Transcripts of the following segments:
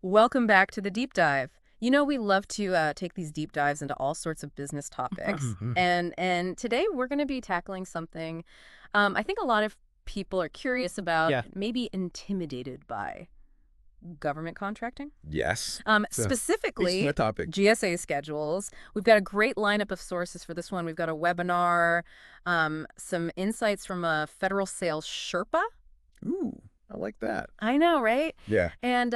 Welcome back to the deep dive. You know, we love to take these deep dives into all sorts of business topics. And today we're going to be tackling something I think a lot of people are curious about, Yeah. maybe intimidated by government contracting. Yes. So, Specifically, the topic. GSA schedules. We've got a great lineup of sources for this one. We've got a webinar, some insights from a federal sales Sherpa. Ooh, I like that. I know, right? Yeah. And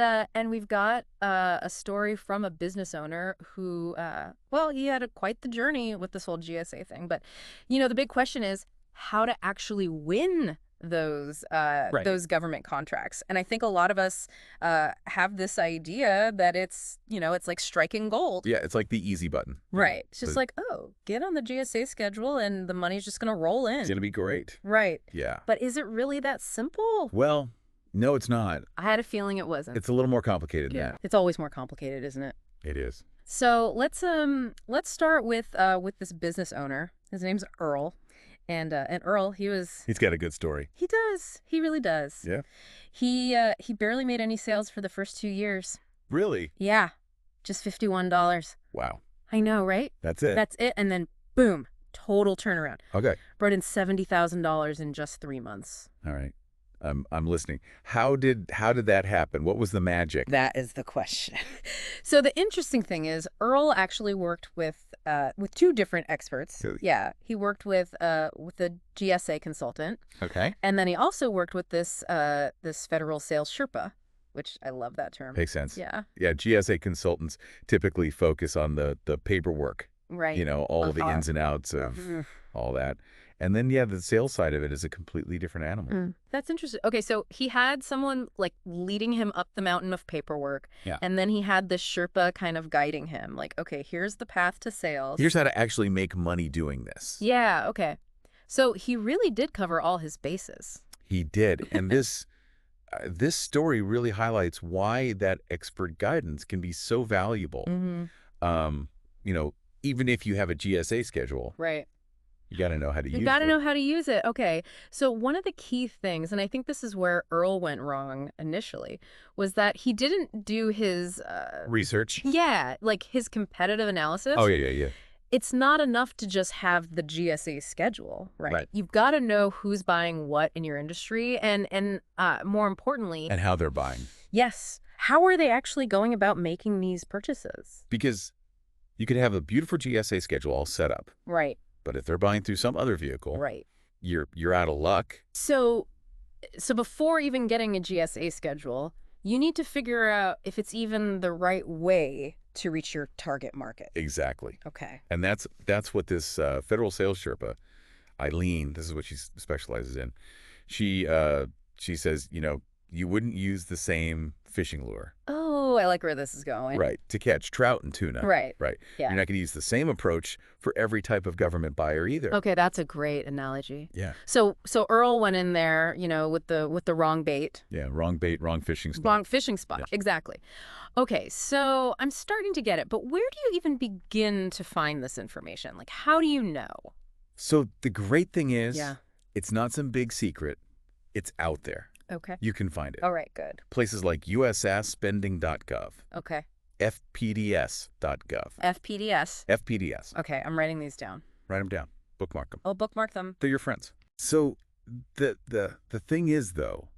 we've got a story from a business owner who, well, he had quite the journey with this whole GSA thing. But, you know, the big question is how to actually win those government contracts. And I think a lot of us have this idea that it's, you know, it's like striking gold. Yeah, it's like the easy button. Right. It's just like, oh, get on the GSA schedule and the money's just going to roll in. It's going to be great. Right. Yeah. But is it really that simple? Well, no, it's not. I had a feeling it wasn't. It's a little more complicated than that. It's always more complicated, isn't it? It is. So let's start with this business owner. His name's Earl. And Earl, he's got a good story. He does. He really does. Yeah. He barely made any sales for the first 2 years. Really? Yeah. Just $51. Wow. I know, right? That's it. That's it. And then boom, total turnaround. Okay. Brought in $70,000 in just 3 months. All right. I'm listening. How did that happen? What was the magic? That is the question. So the interesting thing is Earl actually worked with two different experts. Yeah, he worked with a GSA consultant. Okay. And then he also worked with this federal sales Sherpa, which I love that term. Makes sense. Yeah. Yeah, GSA consultants typically focus on the paperwork. Right. You know, all the ins and outs of all that. And then, yeah, the sales side of it is a completely different animal. That's interesting. Okay, so he had someone like leading him up the mountain of paperwork. Yeah. And then he had this Sherpa kind of guiding him. Like, okay, here's the path to sales. Here's how to actually make money doing this. Yeah, okay. So he really did cover all his bases. He did. And this story really highlights why that expert guidance can be so valuable. You know, even if you have a GSA schedule. Right. You got to know how to use it. You got to know how to use it. Okay. So one of the key things, and I think this is where Earl went wrong initially, was that he didn't do his research. Yeah, like his competitive analysis. Oh, yeah. It's not enough to just have the GSA schedule, right? You've got to know who's buying what in your industry and more importantly... And how they're buying. Yes. How are they actually going about making these purchases? Because you could have a beautiful GSA schedule all set up. Right. But if they're buying through some other vehicle, right, you're out of luck. So before even getting a GSA schedule, you need to figure out if it's even the right way to reach your target market. Exactly. Okay. And that's what this federal sales Sherpa, Eileen, this is what she specializes in. She says, you know, you wouldn't use the same fishing lure. Oh, I like where this is going. Right, to catch trout and tuna. Right. You're Yeah. not going to use the same approach for every type of government buyer either. Okay, that's a great analogy. Yeah. So Earl went in there, you know, with the wrong bait. Yeah, wrong bait, wrong fishing spot. Wrong fishing spot. Yeah. Exactly. Okay, so I'm starting to get it, but where do you even begin to find this information? Like, how do you know? So the great thing is, yeah, it's not some big secret. It's out there. Okay. You can find it. All right, good. Places like USAspending.gov. Okay. FPDS.gov. FPDS. FPDS. Okay, I'm writing these down. Write them down. Bookmark them. I'll bookmark them. They're your friends. So the thing is, though,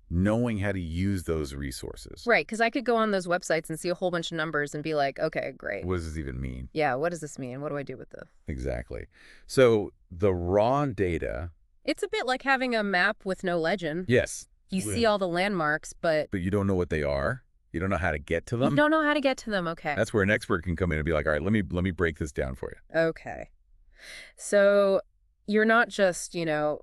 knowing how to use those resources. Right, because I could go on those websites and see a whole bunch of numbers and be like, okay, great. What does this even mean? Yeah, what does this mean? What do I do with this? Exactly. So the raw data... It's a bit like having a map with no legend. Yes. You see all the landmarks, but you don't know what they are. You don't know how to get to them. You don't know how to get to them. Okay. That's where an expert can come in and be like, all right, let me break this down for you. Okay. So you're not just, you know,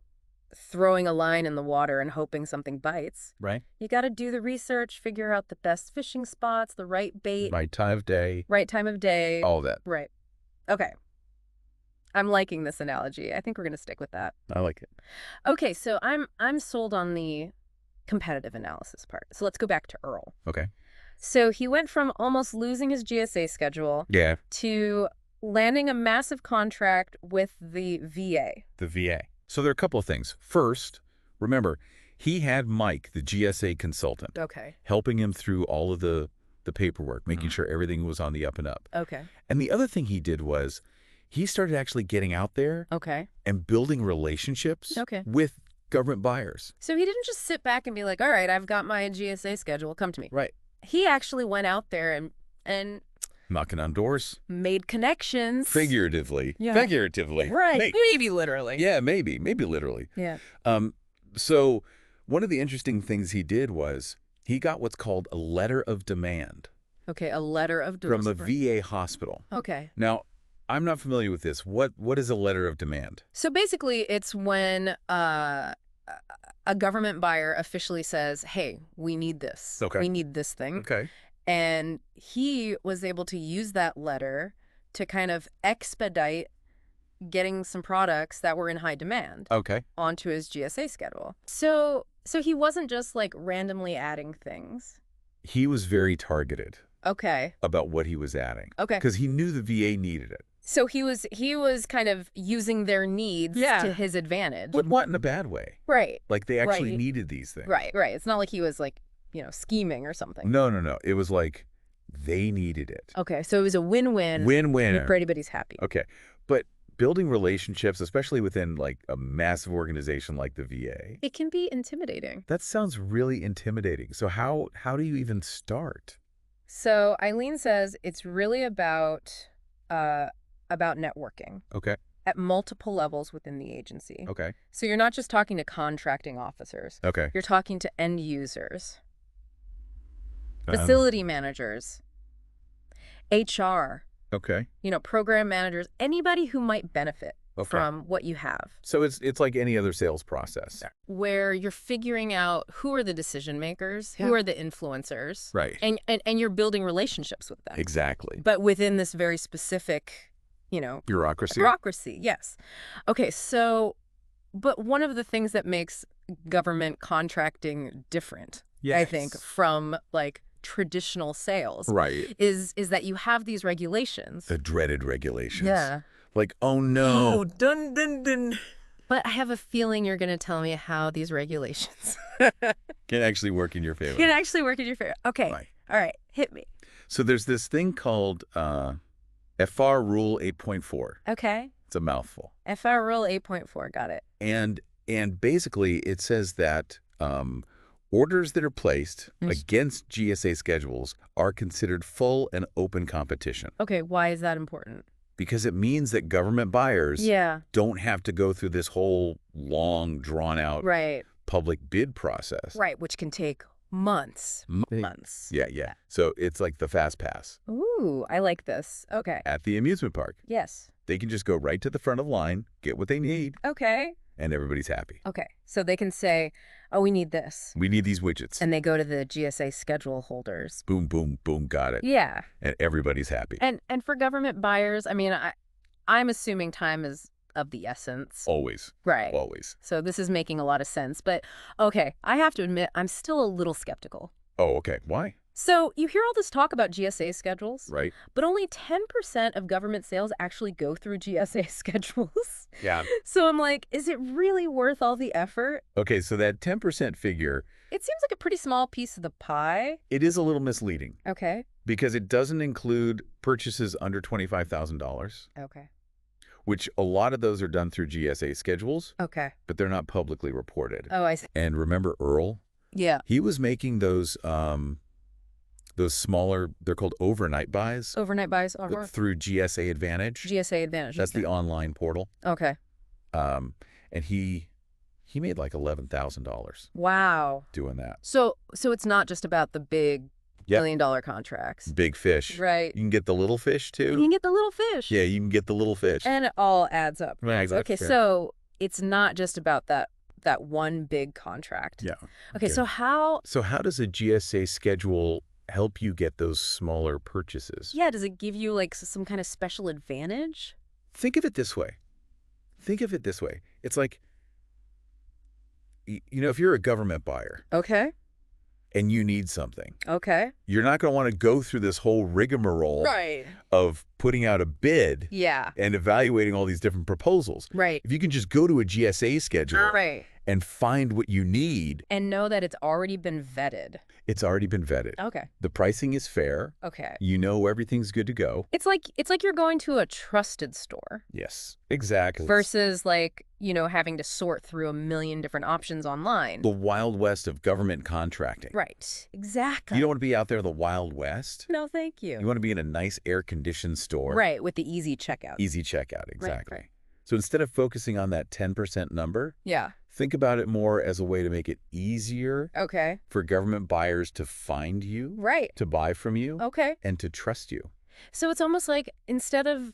throwing a line in the water and hoping something bites. Right. You got to do the research, figure out the best fishing spots, the right bait. Right time of day. Right time of day. All that. Right. Okay. I'm liking this analogy. I think we're going to stick with that. I like it. Okay, so I'm sold on the competitive analysis part. So let's go back to Earl. Okay. So he went from almost losing his GSA schedule to landing a massive contract with the VA. The VA. So there are a couple of things. First, remember, He had Mike, the GSA consultant, Okay. helping him through all of the paperwork, making sure everything was on the up and up. Okay. And the other thing he did was he started actually getting out there Okay. and building relationships with government buyers. So he didn't just sit back and be like, all right, I've got my GSA schedule. Come to me. Right. He actually went out there and Knocking on doors. made connections. Figuratively. Yeah. Figuratively. Right. Maybe literally. Yeah, maybe. Maybe literally. Yeah. So one of the interesting things he did was he got what's called a letter of demand. Okay, a letter of From a demand. VA hospital. Okay. Now, I'm not familiar with this. What is a letter of demand? So basically, it's when a government buyer officially says, hey, we need this. Okay. We need this thing. Okay. And he was able to use that letter to kind of expedite getting some products that were in high demand Okay. onto his GSA schedule. So he wasn't just like randomly adding things. He was very targeted Okay. about what he was adding. Okay. Because he knew the VA needed it. So he was kind of using their needs to his advantage. But not in a bad way. Right. Like they actually Right. needed these things. Right. It's not like he was like, scheming or something. No. It was like they needed it. Okay. So it was a win-win. Win-win. For anybody's happy. Okay. But building relationships, especially within like a massive organization like the VA, It can be intimidating. that sounds really intimidating. So how do you even start? So Eileen says it's really about networking Okay. at multiple levels within the agency. Okay. So you're not just talking to contracting officers. Okay. You're talking to end users, facility managers, HR, Okay. program managers, anybody who might benefit from what you have. So it's like any other sales process. Where you're figuring out who are the decision makers, who are the influencers, Right. and you're building relationships with them. Exactly. But within this very specific, Bureaucracy. Yes. Okay, so, but one of the things that makes government contracting different, I think, from like traditional sales, Right. is that you have these regulations. The dreaded regulations. Yeah. Like, oh no. Dun dun dun. But I have a feeling you're going to tell me how these regulations Can actually work in your favor. can actually work in your favor. Okay. Right. All right. Hit me. So there's this thing called FR Rule 8.4. Okay. It's a mouthful. FR Rule 8.4. Got it. And basically it says that orders that are placed against GSA schedules are considered full and open competition. Okay. Why is that important? Because it means that government buyers don't have to go through this whole long, drawn-out public bid process. Right, which can take months. Months. Yeah. So it's like the fast pass. Ooh, I like this. Okay. At the amusement park. Yes. They can just go right to the front of the line, get what they need, Okay. and everybody's happy. Okay. So they can say, oh, we need this. We need these widgets. And they go to the GSA schedule holders. Boom, boom, boom, got it. Yeah. And everybody's happy. And for government buyers, I mean, I'm assuming time is of the essence. Always. Right. Always. So this is making a lot of sense. But, okay, I have to admit, I'm still a little skeptical. Oh, okay. Why? So you hear all this talk about GSA schedules, Right. but only 10% of government sales actually go through GSA schedules. Yeah. So I'm like, is it really worth all the effort? Okay, so that 10% figure, It seems like a pretty small piece of the pie. it is a little misleading Okay. because it doesn't include purchases under $25,000, Okay. which a lot of those are done through GSA schedules, Okay. but they're not publicly reported. Oh, I see. And remember Earl? Yeah. He was making those smaller, they're called overnight buys Overnight buys or through GSA Advantage. GSA Advantage. That's the online portal. Okay. And he made like $11,000 Wow. doing that. So it's not just about the big $1 million contracts. Big fish. Right. You can get the little fish too. You can get the little fish. Yeah, you can get the little fish. And it all adds up. Yeah, exactly. Okay, so it's not just about that one big contract. Yeah. Okay, so how does a GSA schedule help you get those smaller purchases? Yeah, does it give you like some kind of special advantage? Think of it this way. It's like, if you're a government buyer Okay. and you need something, Okay. you're not going to want to go through this whole rigmarole Right. of putting out a bid Yeah. and evaluating all these different proposals. Right. If you can just go to a GSA schedule Right. and find what you need. And know that it's already been vetted. It's already been vetted. Okay. The pricing is fair. Okay. You know everything's good to go. It's like you're going to a trusted store. Yes, exactly. Versus like, having to sort through a million different options online. The Wild West of government contracting. Right. Exactly. You don't want to be out there in the Wild West. No, thank you. You want to be in a nice air-conditioned store. Right, with the easy checkout. Easy checkout, exactly. Right. So instead of focusing on that 10% number, Yeah. think about it more as a way to make it easier Okay. for government buyers to find you, Right. to buy from you, Okay. and to trust you. So it's almost like instead of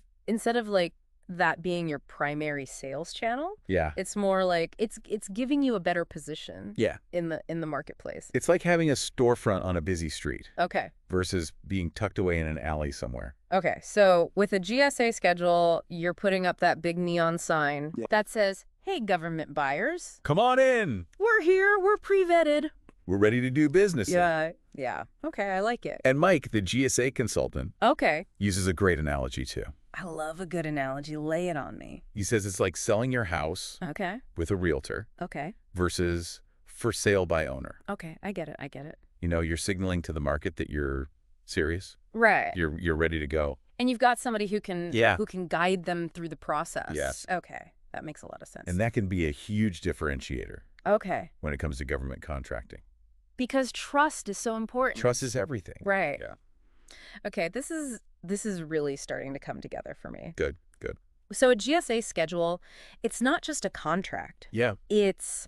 like that being your primary sales channel, Yeah. it's more like it's giving you a better position Yeah. in the marketplace. It's like having a storefront on a busy street Okay. versus being tucked away in an alley somewhere. Okay. So with a GSA schedule, you're putting up that big neon sign that says, "Hey, government buyers, Come on in. we're here. We're pre-vetted." We're ready to do business. Yeah. Yeah. Okay. I like it. And Mike, the GSA consultant, Okay. uses a great analogy too. I love a good analogy. Lay it on me. He says it's like selling your house Okay. with a realtor Okay. versus for sale by owner. Okay. I get it. You're signaling to the market that you're serious. Right. You're ready to go. And you've got somebody who can Yeah. guide them through the process. Yes. Okay. That makes a lot of sense. And that can be a huge differentiator Okay. when it comes to government contracting. Because trust is so important. Trust is everything. Right. Yeah. Okay, this is really starting to come together for me. Good. So a GSA schedule, it's not just a contract. Yeah. It's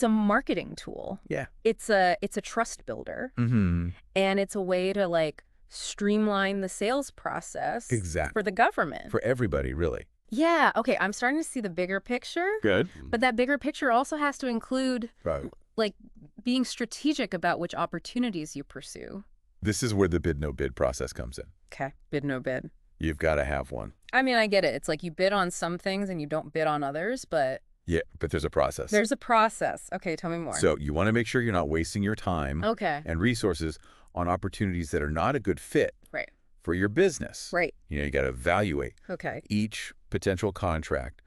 a marketing tool. Yeah. It's a trust builder. Mm-hmm. And it's a way to like streamline the sales process Exactly. for the government. For everybody, really. Yeah, okay, I'm starting to see the bigger picture. Good. But that bigger picture also has to include Right. like being strategic about which opportunities you pursue. This is where the bid no bid process comes in. Okay, bid no bid. You've got to have one. I mean, I get it. It's like you bid on some things and you don't bid on others, but Yeah, but there's a process. there's a process. Okay, tell me more. So you want to make sure you're not wasting your time Okay. and resources on opportunities that are not a good fit Right. for your business. Right. You got to evaluate Okay. each potential contract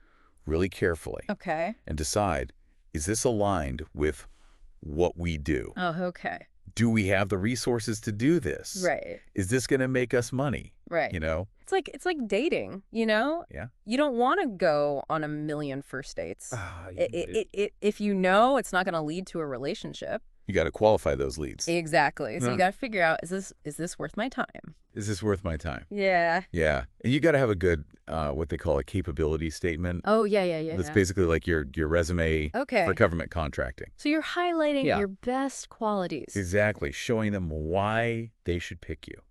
really carefully Okay. and decide, is this aligned with what we do? Oh, okay. Do we have the resources to do this? Right. Is this going to make us money? Right. It's like dating, Yeah. You don't want to go on a million first dates. You If you know it's not going to lead to a relationship. got to qualify those leads. Exactly. So Yeah. you got to figure out, is this worth my time? Is this worth my time? Yeah. Yeah. And you got to have a good, what they call a capability statement. Oh, yeah. That's basically like your resume Okay. for government contracting. So you're highlighting Yeah. your best qualities. Exactly. Showing them why they should pick you,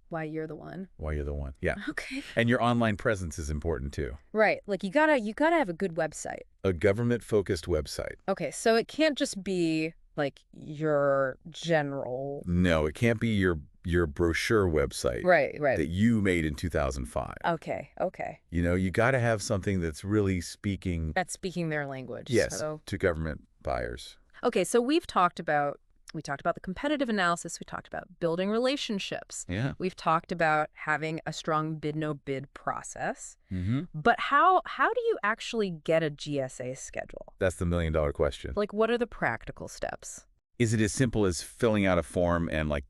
Why you're the one. why you're the one. Yeah. Okay. And your online presence is important too. Right. Like you gotta have a good website. A government-focused website. Okay. So it can't just be like your general. No, it can't be your brochure website Right. that you made in 2005. Okay. You got to have something that's really speaking, That's speaking their language. yes, So. to government buyers. Okay. So we talked about the competitive analysis. We talked about building relationships. Yeah. We've talked about having a strong bid no bid process. Mm-hmm. But how do you actually get a GSA schedule? That's the million-dollar question. Like, what are the practical steps? Is it as simple as filling out a form and like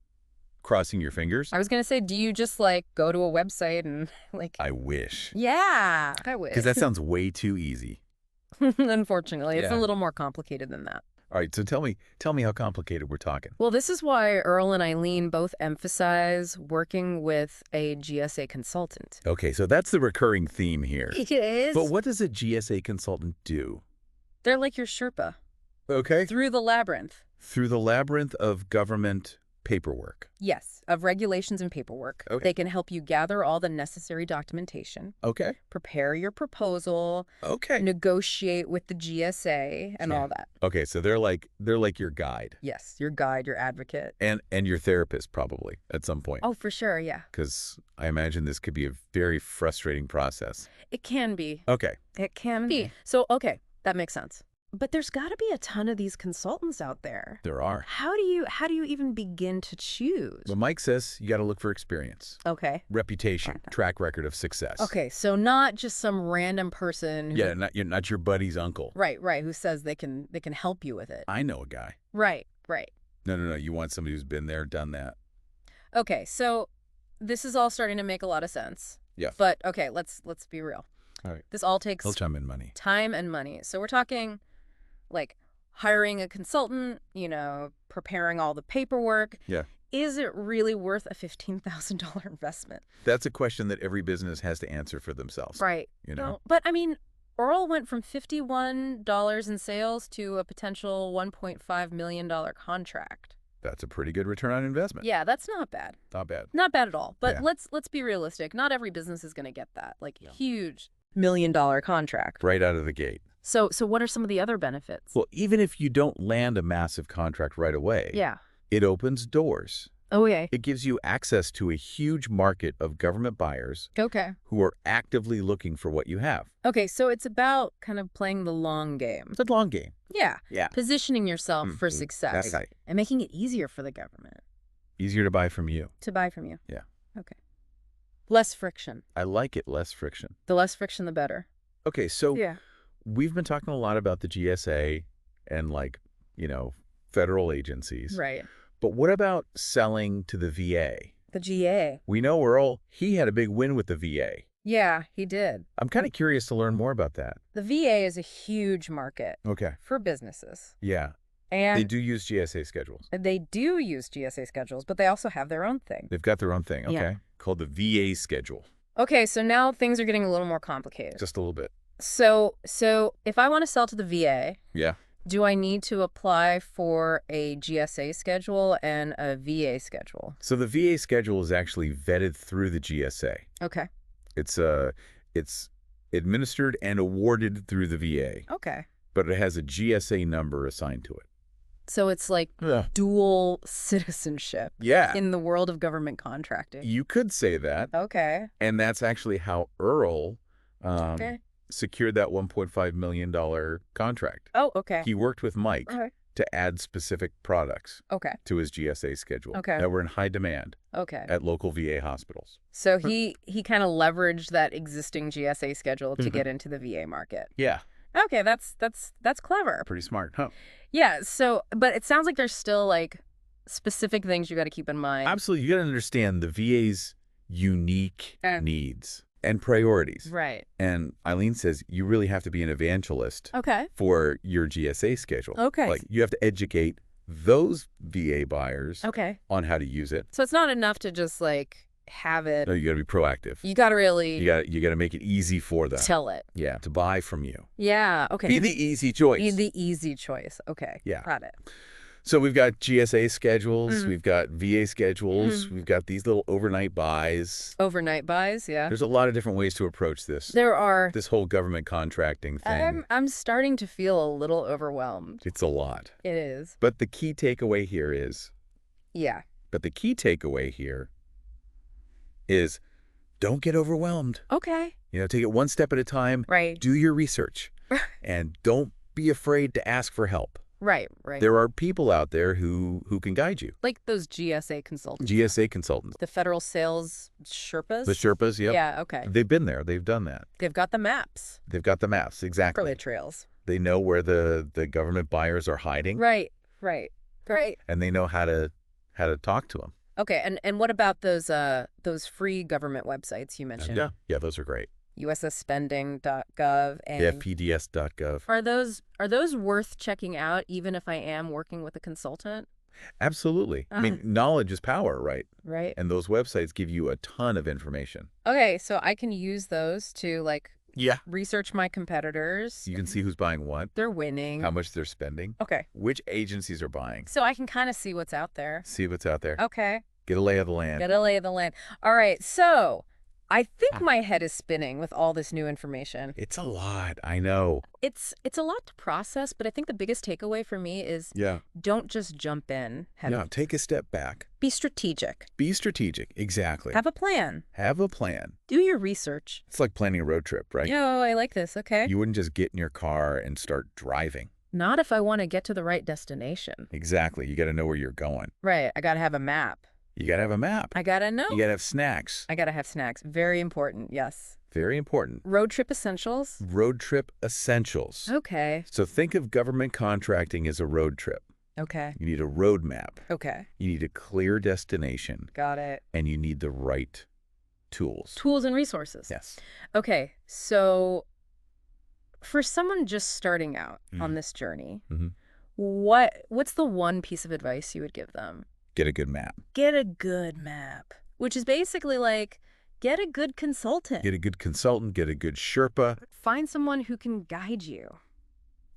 crossing your fingers? I was going to say, do you just like go to a website and like... I wish. Yeah, I wish. Because that sounds way too easy. Unfortunately, it's a Yeah. little more complicated than that. All right, so tell me how complicated we're talking. Well, this is why Earl and Eileen both emphasize working with a GSA consultant. Okay, so that's the recurring theme here. It is. But what does a GSA consultant do? They're like your Sherpa Okay. through the labyrinth. Through the labyrinth of government paperwork. Yes, of regulations and paperwork. Okay. They can help you gather all the necessary documentation, Okay. prepare your proposal, Okay. negotiate with the GSA, and Yeah. all that. Okay, so they're like your guide Yes, your guide, your advocate. and your therapist probably at some point. Oh, for sure, yeah. Because I imagine this could be a very frustrating process. It can be. Okay. It can be. So, okay, that makes sense. But there's got to be a ton of these consultants out there. There are. How do you even begin to choose? But Mike says you got to look for experience, Okay. reputation, track record of success. Okay, so not just some random person who, Yeah, not your buddy's uncle. right, who says they can help you with it. I know a guy. Right. No. You want somebody who's been there, done that. Okay, so this is all starting to make a lot of sense. Yeah. But okay, let's be real. All right. This all takes He'll chime in money. time and money. So we're talking like hiring a consultant, preparing all the paperwork. Yeah. Is it really worth a $15,000 investment? That's a question that every business has to answer for themselves. Right. You know? No, but I mean, Earl went from $51 in sales to a potential $1.5 million contract. That's a pretty good return on investment. Yeah, that's not bad. Not bad. Not bad at all. But Yeah. let's be realistic. Not every business is going to get that. Like huge $1 million contract. Right out of the gate. So what are some of the other benefits? Well, even if you don't land a massive contract right away, Yeah. it opens doors. Oh, yeah. It gives you access to a huge market of government buyers Okay. who are actively looking for what you have. Okay, so it's about kind of playing the long game. It's a long game. Yeah. Yeah. Positioning yourself for success. That's right. And making it easier for the government Easier to buy from you. to buy from you. Yeah. Okay. Less friction. I like it, less friction. The less friction, the better. Okay, so Yeah. we've been talking a lot about the GSA and federal agencies. Right. But what about selling to the VA? The GA. We know Earl, he had a big win with the VA. Yeah, he did. I'm kind of curious to learn more about that. The VA is a huge market Okay. for businesses. Yeah. And They do use GSA schedules. they do use GSA schedules, but they also have their own thing. They've got their own thing, okay? Yeah. Called the VA schedule. Okay, so now things are getting a little more complicated. Just a little bit. So if I want to sell to the VA, Yeah. do I need to apply for a GSA schedule and a VA schedule? So the VA schedule is actually vetted through the GSA. Okay. It's administered and awarded through the VA, Okay. but it has a GSA number assigned to it. So it's like Yeah. dual citizenship Yeah. in the world of government contracting. You could say that. Okay. And that's actually how Earl Okay. secured that $1.5 million contract. Oh, okay. He worked with Mike Okay. to add specific products Okay. to his GSA schedule Okay. that were in high demand Okay. at local VA hospitals. So he kind of leveraged that existing GSA schedule to get into the VA market. Yeah. Okay, that's clever. Pretty smart, huh? Yeah, so but it sounds like there's still like specific things you got to keep in mind. Absolutely. You got to understand the VA's unique needs and priorities. Right. And Eileen says you really have to be an evangelist Okay. for your GSA schedule. Okay. Like you have to educate those VA buyers Okay. on how to use it. So it's not enough to just like have it. No, you got to be proactive. You got to really You got to make it easy for them. tell it. Yeah, to buy from you. Yeah, okay. Be the easy choice. Be the easy choice. Okay. Yeah. Got it. So we've got GSA schedules, Mm. we've got VA schedules, Mm. we've got these little overnight buys. Overnight buys, yeah. There's a lot of different ways to approach this. There are. This whole government contracting thing. I'm starting to feel a little overwhelmed. It's a lot. It is. But the key takeaway here is Yeah. is don't get overwhelmed. Okay. Take it one step at a time. Right. Do your research. And don't be afraid to ask for help. Right. There are people out there who can guide you. Like those GSA consultants. GSA consultants. The federal sales Sherpas. The Sherpas, yep. Yeah, okay. They've been there. They've done that. They've got the maps. They've got the maps, exactly. Permit trails. They know where the government buyers are hiding. Right. Great. And they know how to talk to them. Okay, and what about those free government websites you mentioned? Yeah, those are great. USSspending.gov and FPDS.gov. Are those worth checking out even if I am working with a consultant? Absolutely. I mean, knowledge is power, right? Right. And those websites give you a ton of information. Okay, so I can use those to Yeah. research my competitors. You can see who's buying what, They're winning. how much they're spending, Okay. which agencies are buying. So I can kind of see what's out there. See what's out there. Okay. Get a lay of the land. Get a lay of the land. All right, so I think my head is spinning with all this new information. It's a lot. I know. It's a lot to process, but I think the biggest takeaway for me is Yeah. don't just jump in. Take a step back. Be strategic. Be strategic. Exactly. Have a plan. Have a plan. Do your research. It's like planning a road trip, right? Yo, I like this. Okay. You wouldn't just get in your car and start driving. Not if I want to get to the right destination. Exactly. You got to know where you're going. Right. I got to have a map. You got to have a map. I got to know. You got to have snacks. I got to have snacks. Very important. Yes. Very important. Road trip essentials. Road trip essentials. Okay. So think of government contracting as a road trip. Okay. You need a road map. Okay. You need a clear destination. Got it. And you need the right tools. Tools and resources. Yes. Okay. So for someone just starting out on this journey, what's the one piece of advice you would give them? Get a good map. Get a good map, which is basically like get a good consultant. Get a good consultant. Get a good Sherpa. Find someone who can guide you.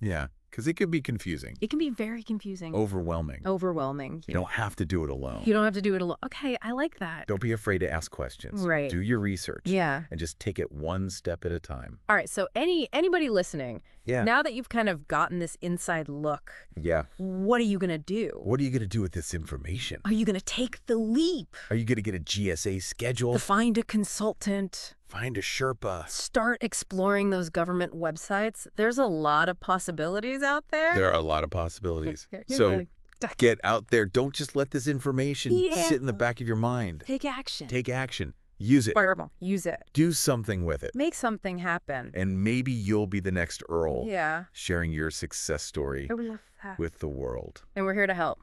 Yeah, because it can be confusing. It can be very confusing. Overwhelming. Overwhelming. You don't have to do it alone. You don't have to do it alone. Okay, I like that. Don't be afraid to ask questions. Right. Do your research. Yeah. And just take it one step at a time. All right, so anybody listening, Yeah. now that you've kind of gotten this inside look, Yeah. what are you going to do? What are you going to do with this information? Are you going to take the leap? Are you going to get a GSA schedule? To find a consultant? Find a Sherpa? Start exploring those government websites. There's a lot of possibilities out there. There are a lot of possibilities. You're So really- get out there. Don't just let this information sit in the back of your mind. Take action. Take action. Use it. Fireball. Use it. Do something with it. Make something happen. And maybe you'll be the next Earl. Yeah. Sharing your success story with the world. And we're here to help.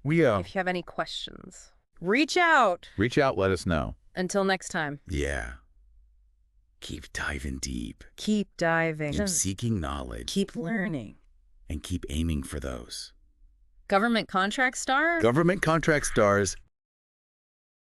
We If you have any questions, reach out. reach out, let us know. Until next time. Yeah. Keep diving deep. Keep diving. Keep seeking knowledge. Keep learning. And keep aiming for those Government contract star? government contract stars